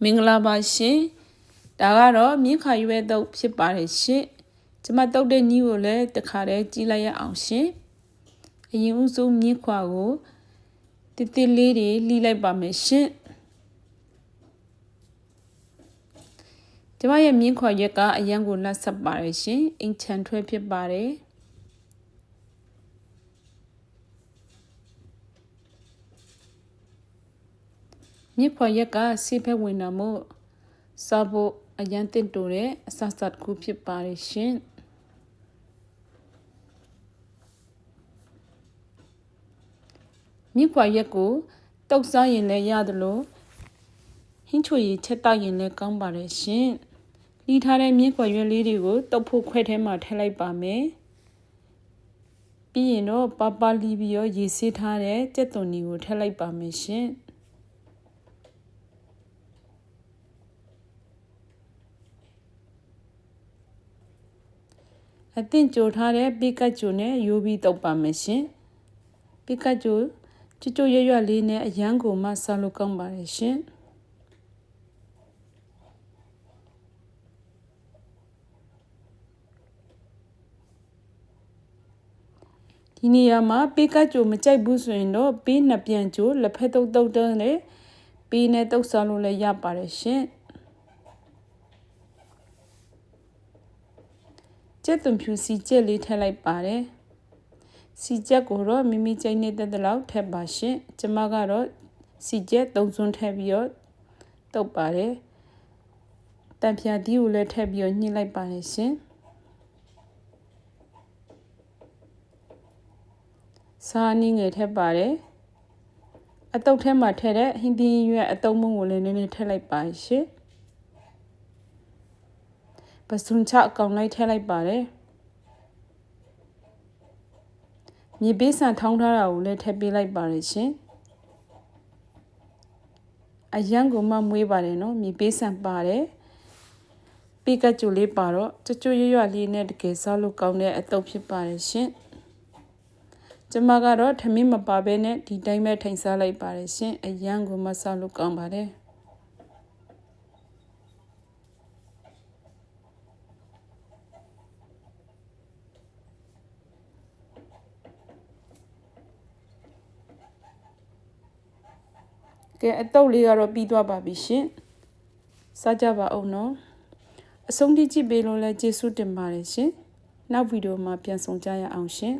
မင်္ဂလာပါရှင်ဒါကတော့မြင်းခါရွဲတုပ်ဖြစ်ပါတယ်ရှင်ကျွန်မတုပ်တဲ့နီးကိုလည်းတခါတည်းကြည့်လိုက်ရအောင်ရှင်အရင်ဦးဆုံးမြင်းခွာကိုတိတိလေးတွေလှီးလိုက်ပါမယ်ရှင်ကျွန်မရဲ့မြင်းခွာရွက်ကအရန်ကိုလက်ဆက်ပါတယ်ရှင်အင်ချန်ထွဲဖြစ်ပါတယ်မြစ်ခွာရက်ကဆေးဖက်ဝင်တာမို့စားဖို့အရန်တင့်တိုတဲ့အဆဆတ်ခုဖြစ်ပါတယ်ရှင်မြစ်ခွာရက်ကိုတုပ်စားရင်လည်းရတယ်လို့ဟင်းချွေချက်တောက်ရင်လည်းကောင်းပါတယ်ရှင်လှီးထားတဲ့မြစ်ခွာရွက်လေးတွေကိုတုပ်ဖို့ခွဲထဲမှာထည့်လိုက်ပါမယ်ပြီးရင်တော့ပပလီပြီးတော့ရေဆေးထားတဲ့ကြက်သွန်တွေကိုထည့်လိုက်ပါမယ်ရှင်အသင့်ကြိုထားတဲ့ပိကတ်ဂျိုနဲ့ရိုးပြီးတုပ်ပါမယ်ရှင်ပိကတ်ဂျိုကျွတ်ရွရွလေးနဲ့အရန်ကိုမှစားလို့ကောင်းပါတယ်ရှင်ဒီနေရာမှာပိကတ်ဂျိုမကြိုက်ဘူးဆိုရင်တော့ပေးနှစ်ပြန်ဂျိုလက်ဖက်တုပ်တဲ့နဲ့ပေးနဲ့တုပ်စားလို့လည်းရပါတယ်ရှင်ကျက်သွန်ဖြူစီကျက်လေးထည့်လိုက်ပါတယ်စီကျက်ကိုတော့မိမိကြိုက်နေတဲ့လောက်ထည့်ပါရှင်ကျမကတော့စီကျက်3စွန်းထည့်ပြီးတော့တုပ်ပါတယ်တံဖြာဒီကိုလည်းထည့်ပြီးတော့ညှိလိုက်ပါတယ်ရှင်စားနည်းငယ်ထည့်ပါတယ်အတုပ်ထဲမှာထည့်တဲ့ဟင်းသီးရွက်အတုံးမုံကိုလည်းနည်းနည်းထည့်လိုက်ပါရှင်ပစွန်ချအကောင်လိုက်ထည့်လိုက်ပါတယ်မြေပေးဆန်ထောင်းထားတာကိုလည်းထည့်ပေးလိုက်ပါတယ်ရှင်အရန်ကိုမှမွေးပါတယ်နော်မြေပေးဆန်ပါတယ်ပိကတ်ဂျိုလေးပါတော့ကျွတ်ရွလေးနဲ့တကယ်စားလို့ကောင်းတဲ့အတုပ်ဖြစ်ပါတယ်ရှင်ကျမကတော့ထမင်းမပါဘဲနဲ့ဒီတိုင်းပဲထိုင်စားလိုက်ပါတယ်ရှင်အရန်ကိုမှစားလို့ကောင်းပါတယ်ကဲအတုပ်လေးကတော့ပြီးသွားပါပြီရှင်စားကြပါအောင်နော်အဆုံးထိကြည့်ပေးလို့လည်းကျေးဇူးတင်ပါတယ်ရှင်နောက်ဗီဒီယိုမှာပြန်ဆောင်ကြရအောင်ရှင်